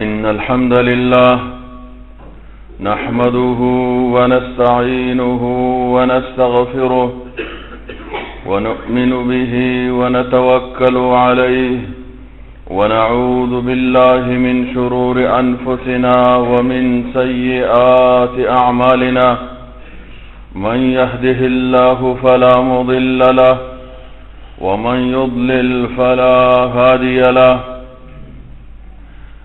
إن الحمد لله نحمده ونستعينه ونستغفره ونؤمن به ونتوكل عليه ونعوذ بالله من شرور أنفسنا ومن سيئات أعمالنا. من يهده الله فلا مضل له ومن يضلل فلا هادي له.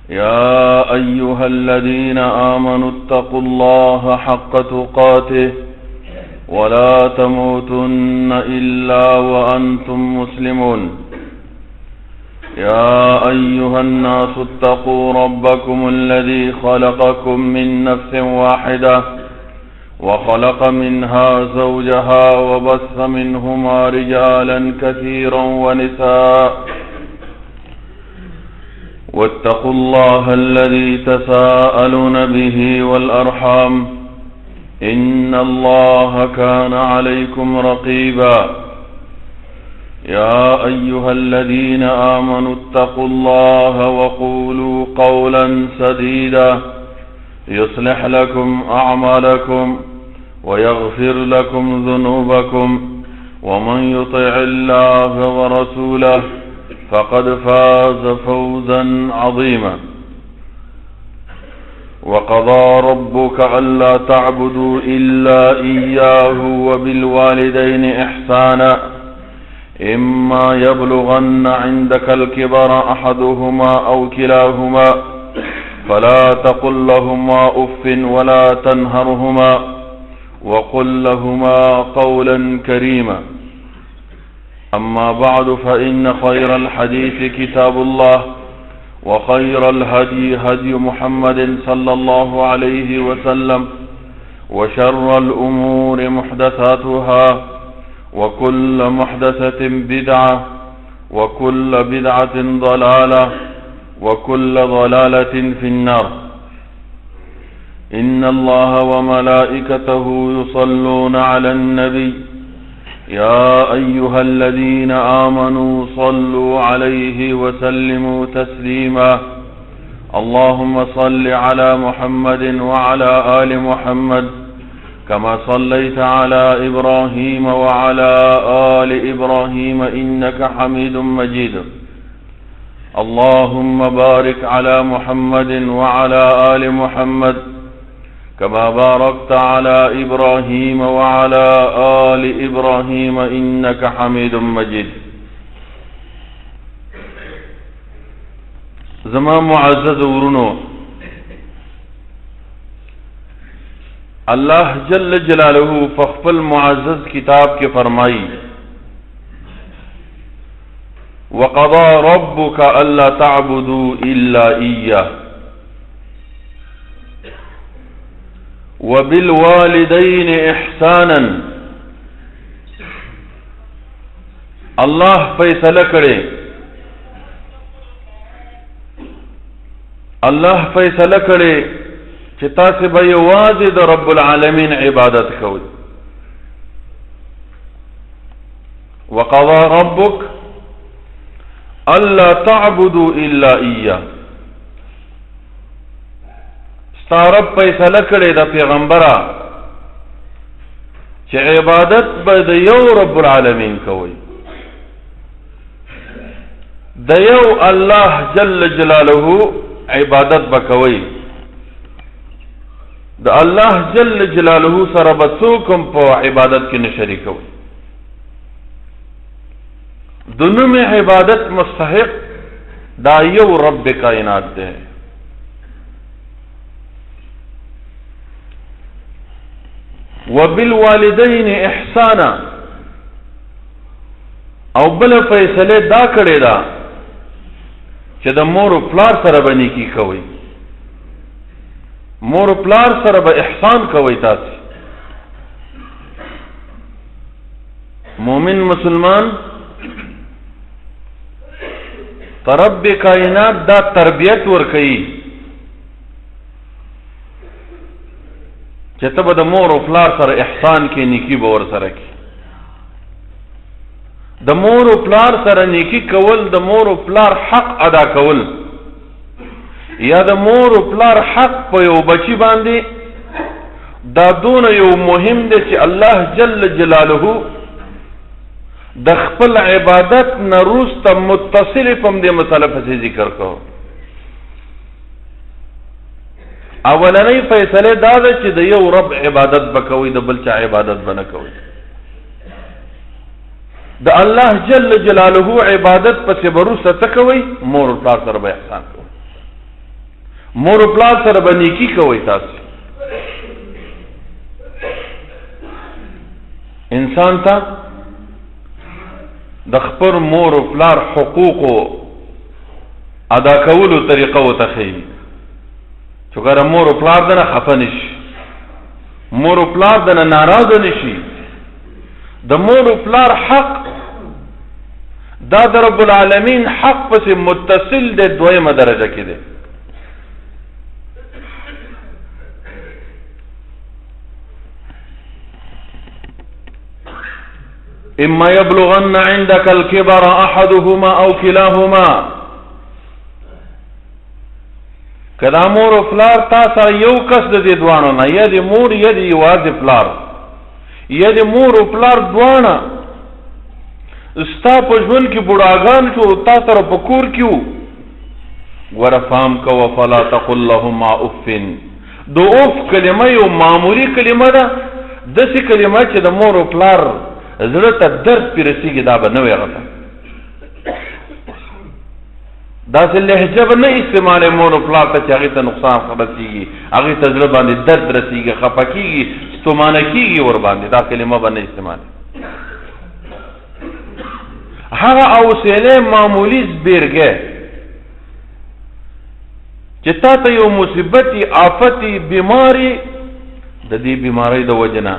يا أيها الذين آمنوا اتقوا الله حق تقاته ولا تموتن إلا وأنتم مسلمون. يا أيها الناس اتقوا ربكم الذي خلقكم من نفس واحدة وخلق منها زوجها وبث منهما رجالا كثيرا ونساء. واتقوا الله الذي تساءلون به والأرحام إن الله كان عليكم رقيبا. يا أيها الذين آمنوا اتقوا الله وقولوا قولا سديدا يصلح لكم أعمالكم ويغفر لكم ذنوبكم ومن يطع الله ورسوله فقد فاز فوزا عظيما. وقضى ربك ألا تعبدوا إلا إياه وبالوالدين إحسانا إما يبلغن عندك الكبر أحدهما أو كلاهما فلا تقل لهما أف ولا تنهرهما وقل لهما قولا كريما. أما بعد فإن خير الحديث كتاب الله وخير الهدي هدي محمد صلى الله عليه وسلم وشر الأمور محدثاتها وكل محدثة بدعة وكل بدعة ضلالة وكل ضلالة في النار. إن الله وملائكته يصلون على النبي يا أيها الذين آمنوا صلوا عليه وسلموا تسليما. اللهم صل على محمد وعلى آل محمد كما صليت على إبراهيم وعلى آل إبراهيم إنك حميد مجيد. اللهم بارك على محمد وعلى آل محمد كما باركت على إبراهيم وعلى آل إبراهيم إنك حميد مجيد. زمان معزز ورنو اللہ جل جلالہ فخفل معزز کتاب کے فرمائی وَقَضَى رَبُّكَ أَلَّا تَعْبُدُوا إِلَّا إِيَّاهُ وَبِالْوَالِدَيْنِ إِحْسَانًا. اللہ فیصلہ کرے چې تاسې به یوازې د رب العالمین عبادت کوئ. وقضى ربك الا تعبدوا الا اياه. ستا رب فیصله کړې د پیغمبره چې عبادت به د یو رب العالمین کوئ، د یو الله جل جلاله عبادت به کوئ. د الله جل جلاله سره به څوک هم په عبادت کې نه شریکوي. د نوم عبادت مستحق دا یو رب کائنات دی. وبالوالدین احسانا، او بل فیصله دا کړی دا چې د مور او پلار سره به نیکی کوئ، مور پلار سره به احسان کوي. تاسو مومن مسلمان رب کائنات دا تربیت ور کوي چې ته به د مور او پلار سره احسان کې نیکی به ور سره کې. د مور او پلار سره نیکی کول د مور او پلار حق ادا کول یا د مور او پلار حق په یو بچی باندې دا دون یو مهم دی چې الله جل جلاله د خپل عبادت نه وروسته متصل په دې مسله پسې ذکر کو. اولنۍ فیصله دا ده چې د یو رب عبادت بکوي، د بل چا عبادت بنه کوي. د الله جل جلاله عبادت پسې وروسته تکوي، مور او پلار سره به احسان کوي، مور او پلار سره به نیکی کوي. تاسو انسان ته د خپل مور او پلار حقوق ادا کولو طریقه وتخی. چې ګره مور او پلار دنه خفه نشي، مور او پلار دنه ناراضه نشي. د مور او پلار حق دا د رب العالمین حق پسې متصل دی، دویمه درجه کې دی. اما يبلغن عندك الكبر احدهما او كلاهما. کدا مور او پلار تا سره یو کس د دې دوانو نه، یا د مور یا د یوازې پلار، یا د مور او پلار دوانه ستا په ژوند کې بوډاګان شو، تا سره په کور کې وو، ګوره فهم کوه فلا تقل لهما اف. د اف کلمه یو معمولي کلمه ده، داسې کلمه چې د مور او پلار زړه ته درد پې رسېږي، دا به نه وي هغه ته. داسې لهجه به نه استعمالوي مور او پلار ته چې هغې ته نقصان رسېږي، هغې ته زړه باندې درد رسېږي، خفه کېږي، ستومانه کېږي ور باندې، دا کلمه به نه استعمالوي. هغه اوسیلی معمولي زبېرګی چې تا ته یو مصیبتي آفتي بیماري، د دې بیمارۍ د وجې نه،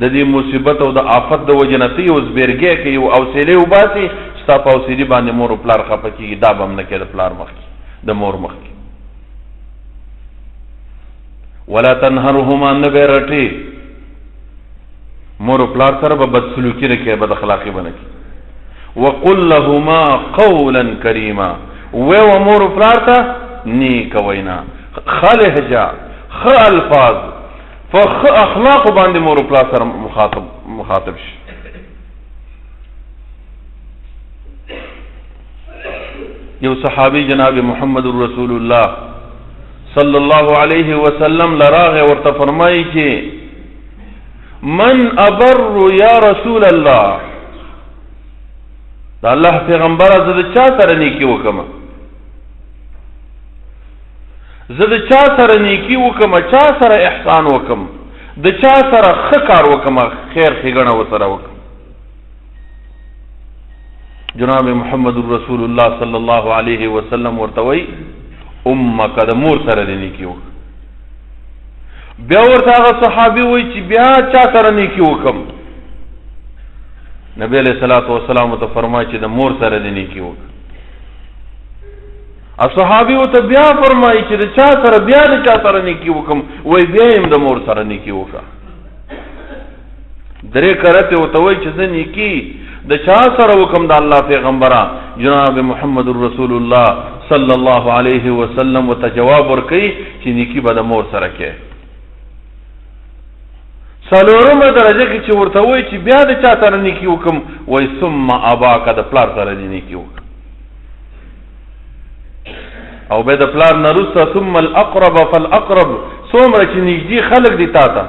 د دې مصیبت او د آفت د وجې نه ته یو زبېرګی کې یو اوسیلی وباسي، ستا په اوسیلي باندې مور او پلار خفه کېږي، دا به هم نه کوي د پلار مخکې، د مور مخکې. ولا تنهرهما، نه به یې رټې، مور او پلار سره به بدسلوکي نه کوي، بد اخلاقي به نه کوي. وقل لهما قولا کریما، ویوه مور او پلار ته نیکه وینا، ښه لهجه، ښه الفاظ، په ښه اخلاقو باندې مور او پلار سره مخاطب شي. یو صحابي جناب محمد رسول الله صلی الله علیه وسلم لراغه ورته فرمایي چې من ابر یا رسول الله، دا الله پیغمبره زه د چا سره نیکي وکم، زه د چا سره نیکي وکم، چا سره احسان وکم، د چا سره ښه کار وکم، خیر ښېګڼه ورسره وکم. جناب محمد رسول الله صلی الله علیه وسلم ورته وایي امک، د مور سره دې نیکي وکړه. بیا ورته هغه صحابي وایي چې بیا چا سره نیکي وکم؟ نبی علیہ الصلوۃ والسلام ته فرمایي چې د مور سره دې نیکي وکړه. صحابي ورته بیا فرمایي چې د چا سره، بیا د چا سره نیکي وکم؟ وایي بیا یې د مور سره نیکي وکړه. درې کرته ورته وایي چې زه نیکي د چا سره وکم؟ د الله پیغمبره جناب محمد رسول الله صلی الله علیه وسلم ورته جواب ورکوي چې نیکي به د مور سره کې. څلورمه درجه کې چې ورته وایي چې بیا د چا سره نیکي وکم؟ وایي ثم اباک، د پلار سره دې نیکي وکم. او بیا د پلار نه وروسته ثم الاقرب فالاقرب، څومره چې نږدې خلک دي تا ته،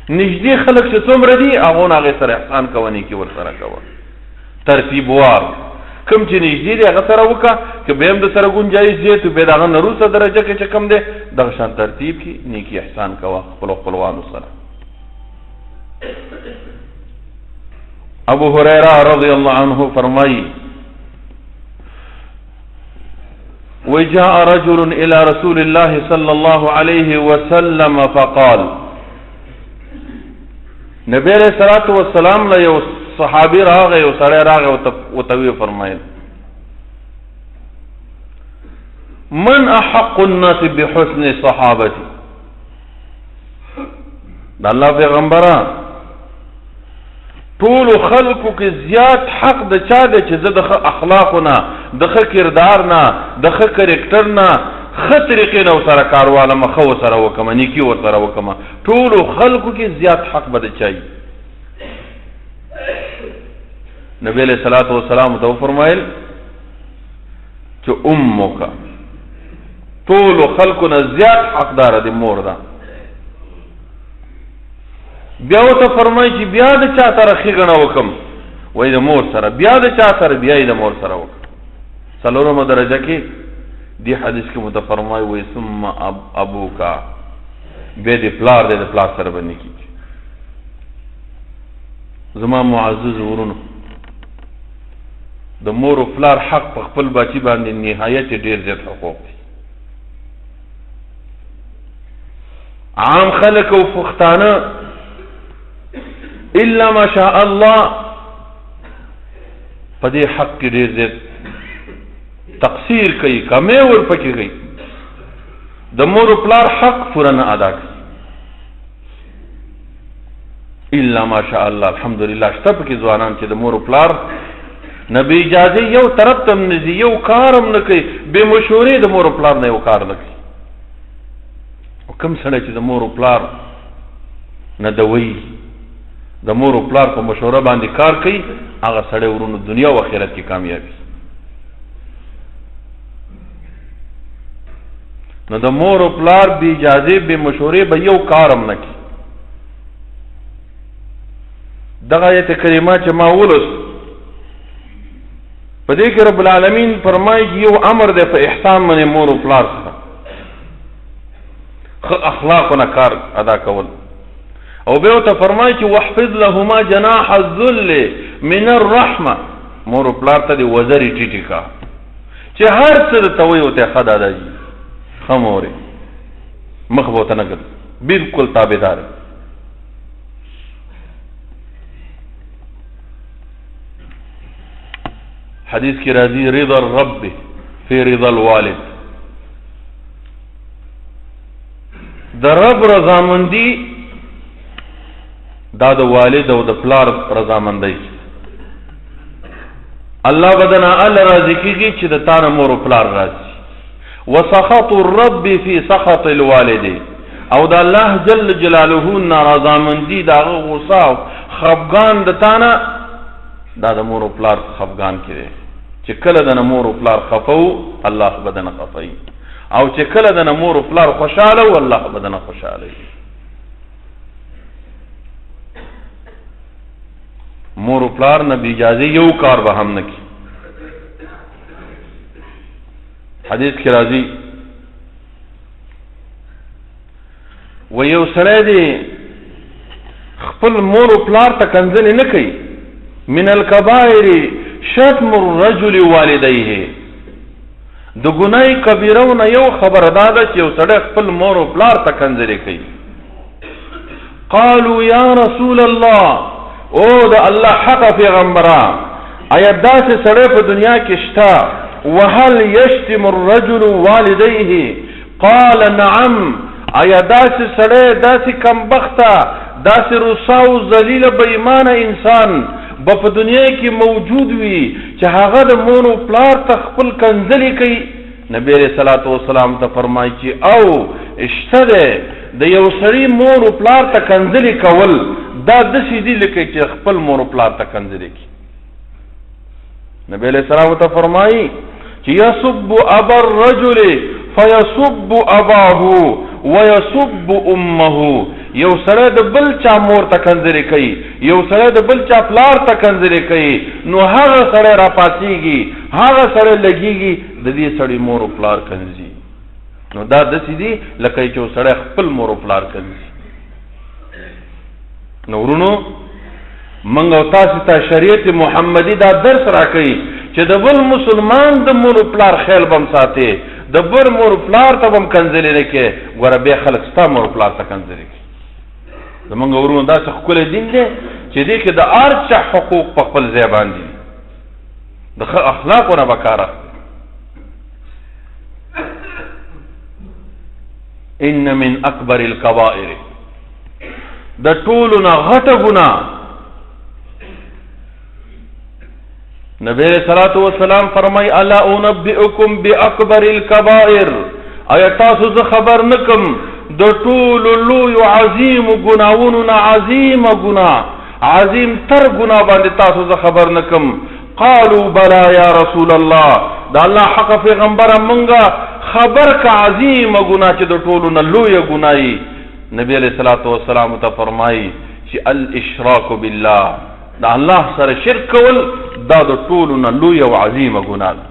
نږدې خلک چې څومره دي هغو نه هغې سره احسان کوه، نیکي ورسره کوه، ترتیب وار. کوم چې نږدې دی هغه سره وکړه، که بیا هم د سره ګنجایش زیات وي بیا د هغه نه وروسته درجه کې چې کوم دی دغه شان ترتیب کې نیکي احسان کوه خپلو خپلوانو سره. ابو هريره رضی الله عنه فرمایي وجاء رجل الى رسول الله صلى الله عليه وسلم فقال، نبی علیہ الصلوۃ والسلام له یو صحابي راغی، یو سړی راغی ورته ویې فرمایل من احق الناس بحسن صحابتي، د الله پیغمبره ټول خلقو کې زیات حق د چا دی چې زه د ښه اخلاقو نه، د ښه کردار نه، د ښه کرکټر نه، ښه طریقې نه ورسره کاروالمه ښه ورسره وکړمه نیکي ورسره وکړمه ټولو خلکو کې زیات حق به د چای نبی علیہ الصلوۃ والسلام ته وفرمایل چې امک ټولو خلکو نه زیات حقدار د مور ده بیا ورته فرمایي چې بیا د چا سره ښېګڼه وکړم وایي د مور سره بیا د چا سره بیا یې د مور سره وکړم څلورمه درجه کې دی حدیث کې مته فرمایي وایي ثم ابوکا بیا د پلار دی د پلار سره به نیکي زما معزز ورونو د مور او پلار حق په خپل بچي باندې نهایت ډیر زیات حقوق دي عام خلک او پښتانه الا ما شاء الله په دې حق کې ډیر زیات تقصیر کوي کمې ورپکې کوي د مور او پلار حق پوره نه ادا کوي الا ما شاء الله الحمدلله شته پکې ځوانان چې د مور او پلار نه به اجازه یو طرف ته نه ځي یو کارم نه کوي بې مشورې د مور او پلار نه یو کار نه کوي او کوم سړی چې د مور او پلار نه دوي د مور او پلار په مشوره باندې کار کوي هغه سړی ورونو دنیا او آخرت کې کامیابي نو د مور او پلار بې اجازه بې مشورې به یو کارم نه کوي دغه آیت کریمه چې ما ولوست په دې کې رب العالمین فرمایي چې یو امر دی په احسان باندې مور او پلار سره ښه اخلاقونه کار ادا کول او بیا ورته فرمایي چې واحفظ لهما جناح الذل من الرحمه مور او پلار ته د وزرې ټیټې کا چې هر څه درته وایي ورته ښه داداجي ښه مورې مخ به ورته نه ګرځي بالکل تابعدار حدیث کی راضی رضا الرب فی رضا الوالد د رب رضامندی دا د والد او د پلار رضامندی الله بدنا ال راضی کیږي چې د تانه مور او پلار راضی وسخط الرب فی سخط الوالد او د الله جل جلاله ناراضامندی دا غصه خفقان د تانه دا د مور او پلار خفقان کړي چې کله د مور او پلار خفو الله بدن خفي او چې کله د مور او پلار خوشاله او الله بدن خوشاله مور او پلار نه بی اجازه یو کار به هم نکي حدیث کې راځي و یو سره دی خپل مور او پلار ته کنځل نه کوي من الكبائر شتم الرجل والديه د ګناي کبیرونه یو خبردار چې یو سړی خپل مور او پلار ته کنځلې کوي قالوا يا رسول الله او د الله حق پیغمبره آیا داسې سړی په دنیا کې شته وهل يشتم الرجل والديه قال نعم آیا داسې سړی داسې کمبخته داسې رسا او ذلیل بې ایمانه انسان په دنیا کې موجود وي چې هغه د مور او پلار ته خپل کنځلې کوي نبی علیہ الصلوۃ والسلام ته فرمایي چې او اشته د یو سړي مور او پلار ته کنځلې کول دا د سیدی لکه چې خپل مور او پلار ته کنځلې کوي نبی علیہ السلام ته فرمایي چې یسب ابا الرجل فیسب اباه ويسب امه یو سره د بل چا مور ته کنځري کوي یو سره د بل چا پلار ته کنځري کوي نو هغه سره را پاتېږي هغه سره لګيږي د دې سړي مور او پلار کنځي نو دا د سيدي لکه چې سره خپل مور او پلار کنځي نو ورونو منګ او تاسو ته شریعت محمدي دا درس راکړي چې د بل مسلمان د مور او پلار خیال بم ساتي د بر مور پلار ته هم کنځلې نه کې ګوره بیا خلک ستا مور پلار ته کنځلې کوي زمونږ ورونو داسې ښکلی دین دی چې دې کې د هر چا حقوق په خپل ځای باندې د ښه اخلاقو نه به کار اخلي ان من اکبر الکبائر د ټولو نه غټه ګناه نبی صلی الله علیه وسلم فرمای الا انبئکم باکبر الکبائر آیا تاسو زه خبر نکم د ټولو لویو عظیمو ګناهونو نه عظیمه ګناه عظیم تر ګناه باندې تاسو زه خبر نکم؟ قالوا بلا یا رسول الله، دا الله حق پیغمبره منګه خبر کا عظیمه ګناه چې د ټولو نه لویه ګناه. نبی علیہ الصلوۃ والسلام ته فرمایي چې الاشراک بالله، دا الله سره شرک کول دا د ټولو نه لویه او عظیمه ګناه ده.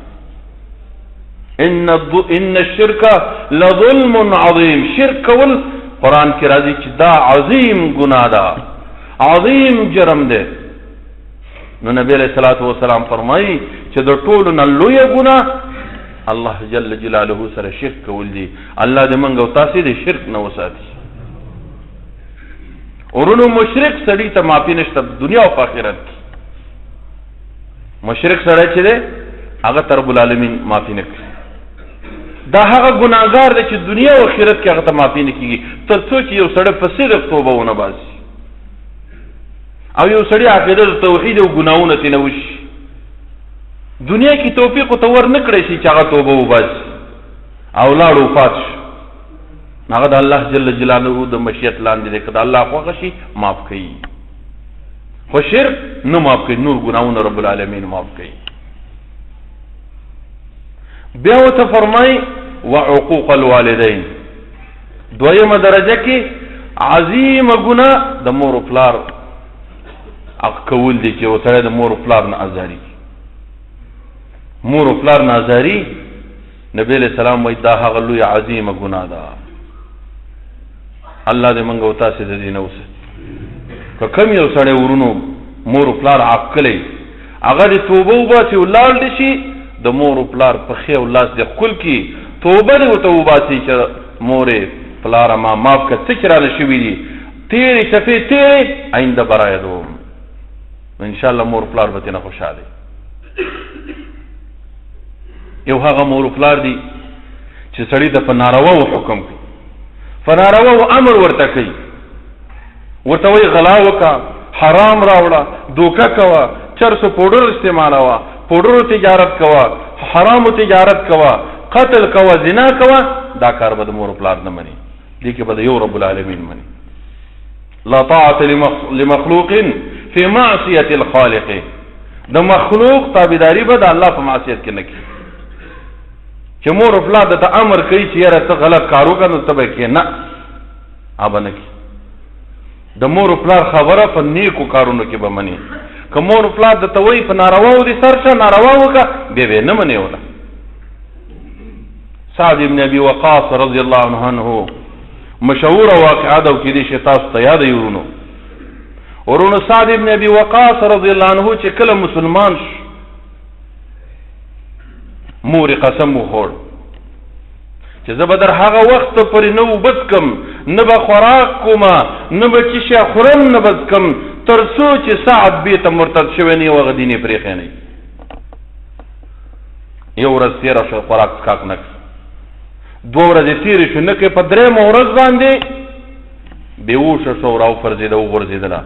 ان الشرک لظلم عظیم، شرک کول قرآن کې راځي چې دا عظیم ګناه ده، عظیم جرم ده. نو نبی علیہ الصلوۃ والسلام فرمایي چې د ټولو نه لویه ګناه الله جل جلاله سره شرک کول دي. الله دې موږ او تاسو دې شرک نه وساتي. ورونو مشرک سړی ته معافي نشته دنیا او آخرت کې. مشرک سړی چې دی هغه ته رب العالمین معافي نه کوي. دا هغه ګناهګار دی چې دنیا او آخرت کې هغه ته معافي نه کېږي تر څو چې یو سړی په صدق توبه ونه باسي او یو سړی عقیده د توحید او ګناهونه ترې نه وشي. دنیا کې توفیق ورته ور نه کړی شي چې هغه توبه وباسي او لاړ وفات شي، هغه د الله جل جلاله د مشیت لاندې دی. که د الله خوښه شي معاف کوي، خو شرک نه معاف کوي، نور ګناهونه رب العالمین معاف کوي. بیا ورته فرمایي وعقوق الوالدین، دویمه درجه کې عظیمه ګناه د مور و پلار حق کول دي چې وسړی د مور و پلار نه ازاري. مور و پلار نه ازاري نبی علیہ السلام وایي دا هغه لوی عظیمه ګناه ده. الله دې موږ او تاسو د دې نه وساتي. که کوم یو سړی ورونو مور و پلار حق کړی هغه دې توبه وباسي او لاړ دې شي د مور و پلار په ښې او لاس دې ښکل کړي، توبه دې ورته وباسي چې مورې پلاره ما معاف کړه، څه چې رانه شوي دي تېرې چپې تېرې آینده به رایادوم. انشاءالله مور پلار به ترې نه خوشحاله. یو هغه مور پلار دي چې سړي ته په نارواو حکم کوي، په نارواو امر ورته کوي، ورته وایي غلا وکړه، حرام راوړه، دوکه کوه، چرسو پوډر استعمالوه، پوډرو تجارت کوه، حرامو تجارت کوه، قتل کوه، زنا کوه. دا کار به د مور پلار نه مني، دې کې به د یو رب العالمین مني. لا طاعة لمخلوق فی معصیة الخالق، د مخلوق تابعداري به د الله په معصیت کې نه کوي. چې مور او پلار ته امر کوي چې یاره ته غلط کار وکړه نو ته به کې نه هغه نه کوي. د مور او پلار خبره په نیکو کارونو کې به مني. که مور او پلار درته وایي په نارواو دې سر شه، ناروا وکړه، بیا به یې نه منې وله. سعد بن ابي وقاص رضی الله عنه مشهوره واقعه ده او کېدای شي تاسو ته یاده وي ورونو. سعد بن ابي وقاص رضی الله عنه چې کله مسلمان شو مور قسم وخوړ چې زه به در هغه وخت پورې نه اوبه څکم، نه به خوراک کومه، نه به څه شی خورم، نه به څکم تر څو چې سعد بېرته مرتد شوی نه وي او هغه دین یې پرېښی نه وي. یو ورځ تېره شوه خوراک څښاک نه کړه، دوه ورځې تېرې شو نه کوي، په درېیمه ورځ باندې بېهوشه شو او راوپرځېده وغورځېدله.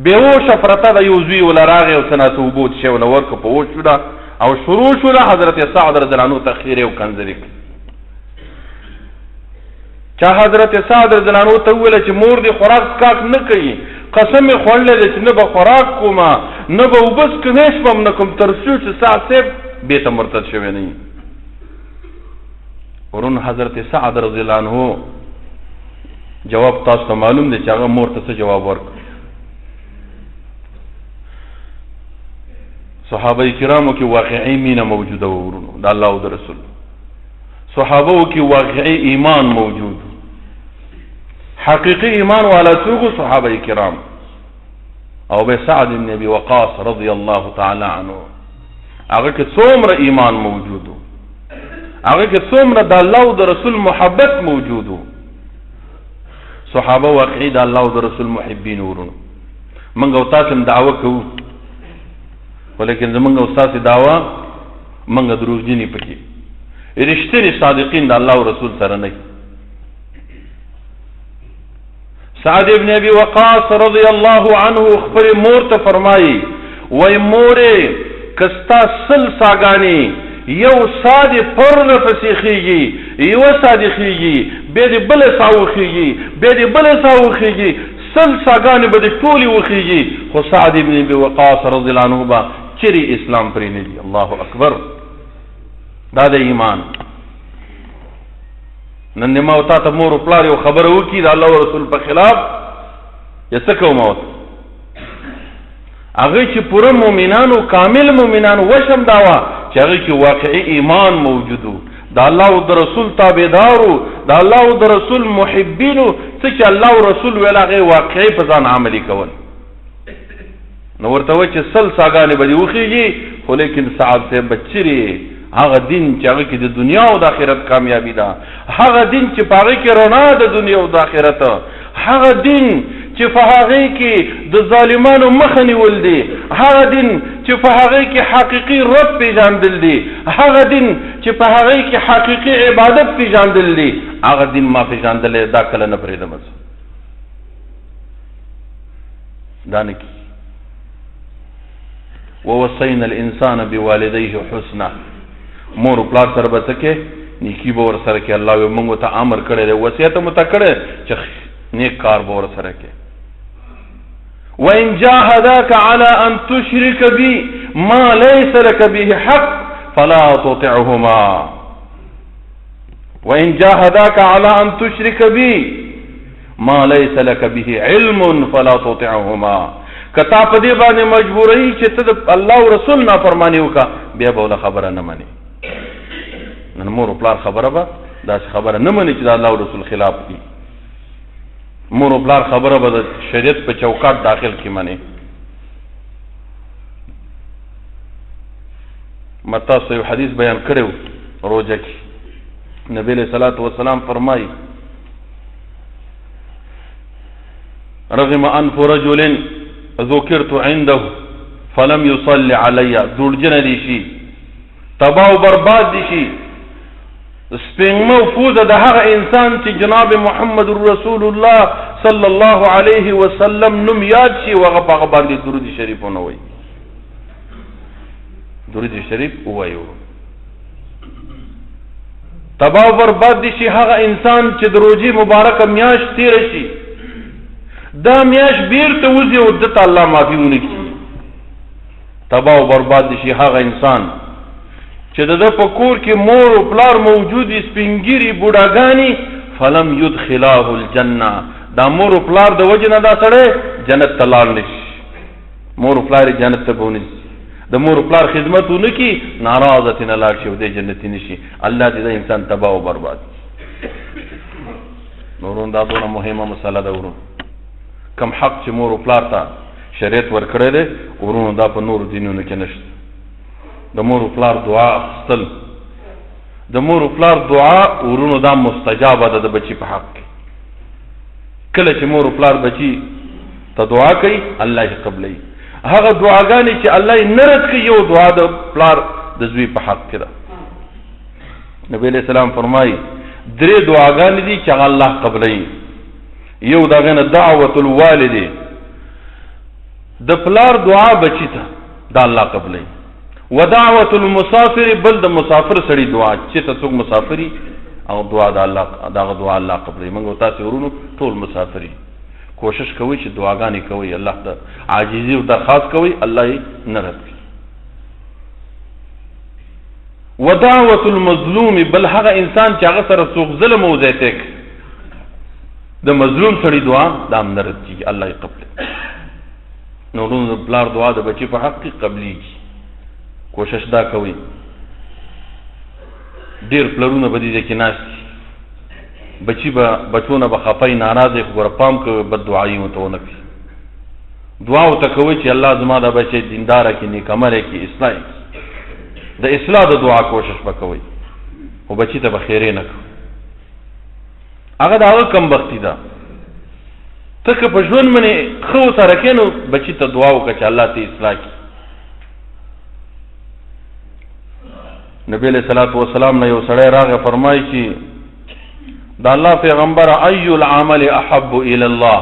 بېهوشه پرته ده، یو زوی وله راغی او څه ناڅه اوبه څښی وله ورکړه، په هوش شوله او شروع شوله حضرت سعد رضی الله عنه ته خیرې او کنځلې کړي. چا حضرت سعد رضی الله عنه ته وویله چې مور دې خوراک څښاک نه کوي، قسم یې خوړلی دی چې نه به خوراک کومه، نه به اوبه څښم، هېڅ به هم نه کوم تر څو چې سعد صاحب بېرته مرتد شوی نه وي. ورون حضرت سعد رضی الله عنه جواب تاسو ته معلوم دی چې هغه مور ته څه جواب ورکړ. صحابه کرامو کې واقعي مینه موجوده وه ورونو د الله او د رسول، صحابو کې واقعي ایمان موجود، حقیقي ایمان والا څوک صحابه کرام او به سعد بن ابي وقاص رضی الله تعالی عنه هغه کې څومره ایمان موجود، هغه کې څومره د الله او د رسول محبت موجود. صحابه واقعي د الله او د رسول محبین ورونو. موږ او تاسو دعوه کوو، ولیکن زمونږ او تاسو دعوه موږ دروغجنې پکې رښتینی صادقین د الله او رسول سره نه. سعد ابن ابي وقاص رضی الله عنه خپل مور ته فرمایي وای مورې کستا سل ساګانی یو ساده پر نه پسې خېږي، یوه صادقېږي بیا دې بله ساه وخېږي بیا دې بله ساه وخېږي 100 ساګانې به دې ټولې وخېږي خو سعد ابن ابي وقاص رضی الله عنه به چیرې اسلام پرې نه دي. الله اکبر. دا د ایمان. نن دې ما او تا ته مور و پلار یو خبره وکړي د الله او رسول په خلاف یا څه کوم ورته هغه چې پوره مؤمنانو کامل مؤمنانو وشم دا وه چې هغه کې واقعي ایمان موجود و د الله او د رسول تابعدارو د الله او د رسول محبینو څه چې الله او رسول ویل هغې واقعي په ځان عملي کول. نو ورته وایي چې 100 ساګانې به دې وخېږي خو لیکن سعد صاحب به چیرې هغه دین چې هغه کې د دنیا او د آخرت کامیابي ده هغه دین چې په هغې کې رڼا د دنیا او د آخرت هغه دین چې په هغې کې د ظالمانو مخه نیول دي هغه دین چې په هغې کې حقیقي رب پیژندل دي هغه دین چې په هغې کې حقیقي عبادت پیژندل دي هغه دین ما پیژندلی دا کله نه پرېږدم دا نه کي. ووصینا الانسان بوالديه حسنا مور و پلار سره به څه کې نیکي به ورسره کې. الله وی موږ ته امر کړی دی وصیت مو ته کړی چې نیک کار به ورسره کې. وإن جاهداك على أن تشرك بي ما ليس لك به حق فلا تطعهما. وإن جاهداك على أن تشرك بي ما ليس لك به علم فلا تطعهما. کتا په دې باندې مجبورۍ چې ته د الله او رسول نافرماني وکړه بیا به ولا خبره نه منې. نن مور و پلار خبره به داسې خبره نه مني چې د الله او رسول خلاف دي. مور و پلار خبره به د شریعت په چوکاټ داخل کې مني. ما تاسو یو حدیث بیان کړی روژه کې نبی علیہ الصلوۃ والسلام فرمایي رغم انف رجل ذکرت عنده فلم يصلي علي دوړجنه دي شي تباہ و برباد دي شي سپینګمو فوزه د هغه انسان چې جناب محمد رسول الله صلی الله علیه وسلم نوم یاد شي وغه په باندې درود شریف ونوي درود شریف وایو. تباہ و برباد دي شي هغه انسان چې د روزي مبارکه میاش تیر شي دا میاش بیرته وځي او دته الله معافي ونکړي. تباہ و برباد دي شي هغه انسان چې د په کور کې مور او پلار موجود دي سپینګيري بوډاګاني فلم يدخلاه الجنه دا مور او پلار د وجه نه دا سړی جنت ته لاړ نشي. مور او پلار جنت ته بونی د مور او پلار خدمت ونکي ناراضه نه لاړ شي او د جنت نشي. الله دې دا انسان تباہ او برباد. نورون دا ډېره مهمه مسله ده ورو کم حق چې مور او پلار ته شریعت ورکړی دی ورونو دا په نورو دینونو کې نشته. د مور و پلار دعا اخستل د مور و پلار دعا ورونو دا مستجابه ده د بچی په حق کې. کله چې مور و پلار بچی ته دعا کوي الله یې قبلوي. هغه دعاګانې چې الله یې نه رد کوي یو دعا د پلار د زوی په حق کې ده. نبی علیہ السلام فرمایي 3 دعاګانې دي چې هغه الله قبلوي. یو د هغې نه دعوت الوالد د پلار دعا بچی ته دا الله قبلوي. ودعوت المسافر بل د مسافر سړي دعا چې ته څوک مسافري او دعا د الله دغه دعا الله قبلوي. موږ تاسو ورونو ټول مسافري کوشش کوئ چې دعاګانې کوئ الله ته عاجزي او درخواست کوئ الله یې نه رد کوي. ودعوت المظلوم بل هغه انسان چې هغه سره څوک ظلم او زیاتی کوي د مظلوم سړي دعا دا هم نه رد کېږي الله یې قبلوي. نو ورونو د پلار دعا د بچي په حق کې قبلېږي. کوشش دا کوي ډیر پلرونه به دې کې ناست بچی به بچونه به خفای ناراضه خو پام کوي بد دعایي ورته ونه کوي. دعا ورته کوي چې الله زما دا بچی دینداره کې نیک عمله کې اصلاح د اصلاح د دعا کوشش وکوي خو بچی ته به خیرې نه کوي. هغه د هغه کم بختي ده ته که په ژوند باندې ښه ورسره کښې نو بچي ته دعا وکړه چې الله ته اصلاح کړي. نبی علیہ الصلوۃ والسلام نه یو سړی راغی فرمایي چې د الله پیغمبر ای العمل احب الی الله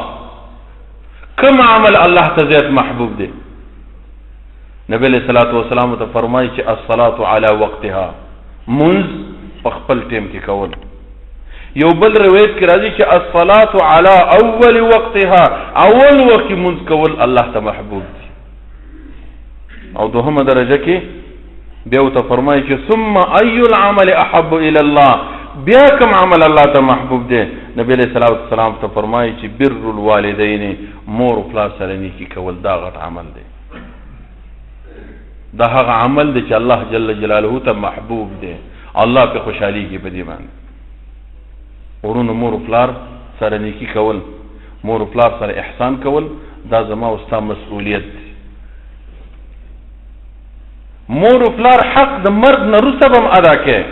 کوم عمل الله ته زیات محبوب دی؟ نبی علیہ الصلوۃ والسلام ته فرمایي چې الصلاة علی وقتها منز په خپل ټیم کې کول. یو بل روایت کې راځي چې الصلاة علی اول وقتها، اول وخت مونږ کول الله ته محبوب دي. او دوهمه درجه کې بیا ورته فرمایي چې ثم ای العمل احب الی الله، بیا کوم عمل الله ته محبوب دی؟ نبی علیہ الصلوۃ والسلام ته فرمایي چې بر الوالدین، مور او پلار سره نیکی کول دا غټ عمل دی. دا هغه عمل دی چې الله جل جلاله ته محبوب دی، الله په خوشحاليږي په دې باندې. ورونو مور او پلار سره نیکی کول، مور او پلار سره احسان کول، دا زما او ستا مسؤلیت دی. مور او پلار حق د مرګ نه وروسته به هم ادا کړي.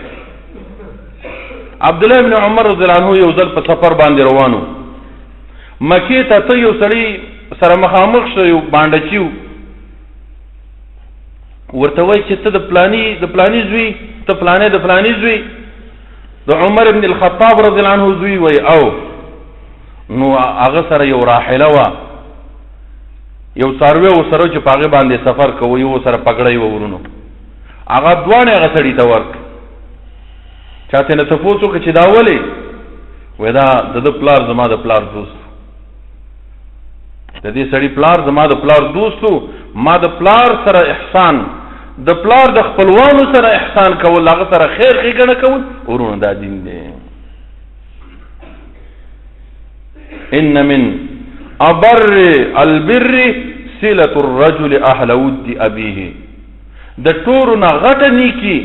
عبدالله ابن عمر رضی الله عنه یو ځل په سفر باندې روانو، مکې ته یو سړی سره مخامخ شو، یو بانډچي و، ورته وایي چې ته د پلاني زوی، ته پلانې د پلاني زوی، د عمر ابن الخطاب رضی الله عنه زوی وایي. او نو هغه سره یو راحله وه، یو څاروی ورسره چې په هغې باندې سفر کوو، یو سره پګړی و ورونو، هغه دواړې هغه سړي ته ورک. چاته نه تپوس وکړه چې دا ولې؟ وایي دا د ده پلار زما د پلار دوست، د دې سړي پلار زما د پلار دوست و، ما د پلار سره احسان، د پلار د خپلوانو سره احسان کول، هغه سره خیر ښېګڼه کول، ورونو دا دین دی. ان من ابر البر صلة الرجل اهل ود ابيه، د ټولو نه غټه نیکي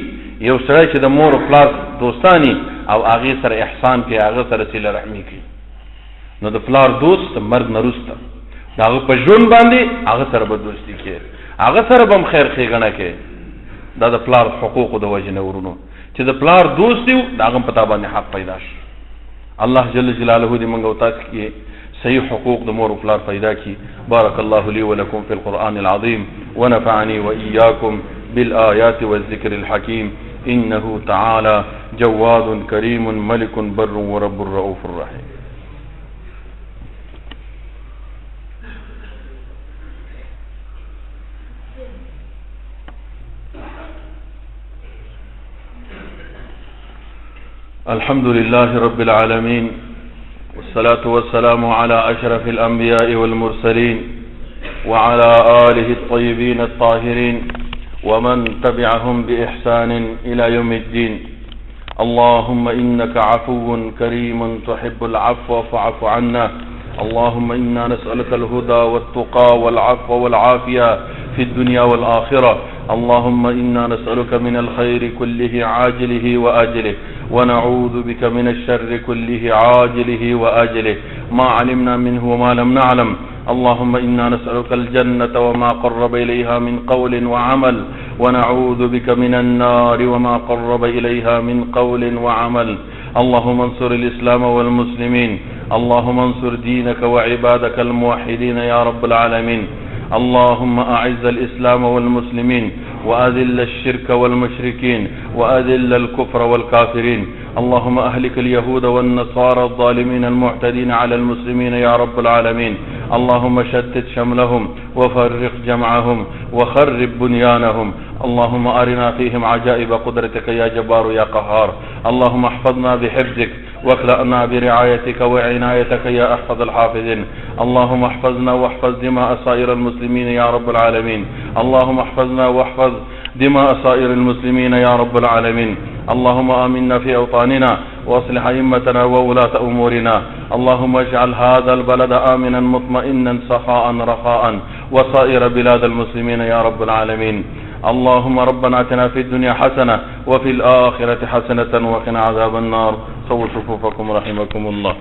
یو سړی چې د مور او پلار دوستانی او هغې سره احسان کوي، هغه سره صله رحمي کوي. نو د پلار دوست مرګ نه وروسته د هغه په ژوند باندې هغه سره به دوستي کوي، هغه سره به هم خیر ښېګڼه کوي. دا د پلار حقوقو د وجې نه ورونو چې د پلار دوست یو، د هغه هم په تا باندې حق پیدا شي. الله جل جلاله دې موږ او تاسو کې صحیح حقوق د مور او پلار پیدا کی. بارک الله لي ولكم في القرآن العظيم ونفعني وإياكم بالآيات والذكر الحكيم. إنه تعالى جواد كريم ملك بر ورب رؤوف رحيم. الحمد لله رب العالمين، والصلاة والسلام على أشرف الأنبياء والمرسلين وعلى آله الطيبين الطاهرين ومن تبعهم بإحسان إلى يوم الدين. اللهم إنك عفو كريم تحب العفو فاعف عنا. اللهم إنا نسألك الهدى والتقى والعفو والعافية في الدنيا والآخرة. اللهم إنا نسألك من الخير كله عاجله وآجله، ونعوذ بك من الشر كله عاجله وآجله، ما علمنا منه وما لم نعلم. اللهم إنا نسألك الجنة وما قرب إليها من قول وعمل، ونعوذ بك من النار وما قرب إليها من قول وعمل. اللهم انصر الإسلام والمسلمين، اللهم انصر دينك وعبادك الموحدين يا رب العالمين. اللهم أعز الإسلام والمسلمين، وأذل الشرك والمشركين، وأذل الكفر والكافرين. اللهم أهلك اليهود والنصارى الظالمين المعتدين على المسلمين يا رب العالمين. اللهم شتت شملهم وفرق جمعهم وخرب بنيانهم. اللهم أرنا فيهم عجائب قدرتك يا جبار يا قهار. اللهم احفظنا بحفظك واكلأنا برعايتك وعنايتك يا أحفظ الحافظين. اللهم احفظنا واحفظ دماء سائر المسلمين يا رب العالمين. اللهم احفظنا واحفظ دماء سائر المسلمين يا رب العالمين. اللهم آمنا في أوطاننا واصلح أئمتنا وولاة أمورنا. اللهم اجعل هذا البلد آمنا مطمئنا سخاء رخاء وسائر بلاد المسلمين يا رب العالمين. اللهم ربنا اتنا في الدنيا حسنة وفي الآخرة حسنة وقنا عذاب النار. صووا صفوفكم رحمكم الله.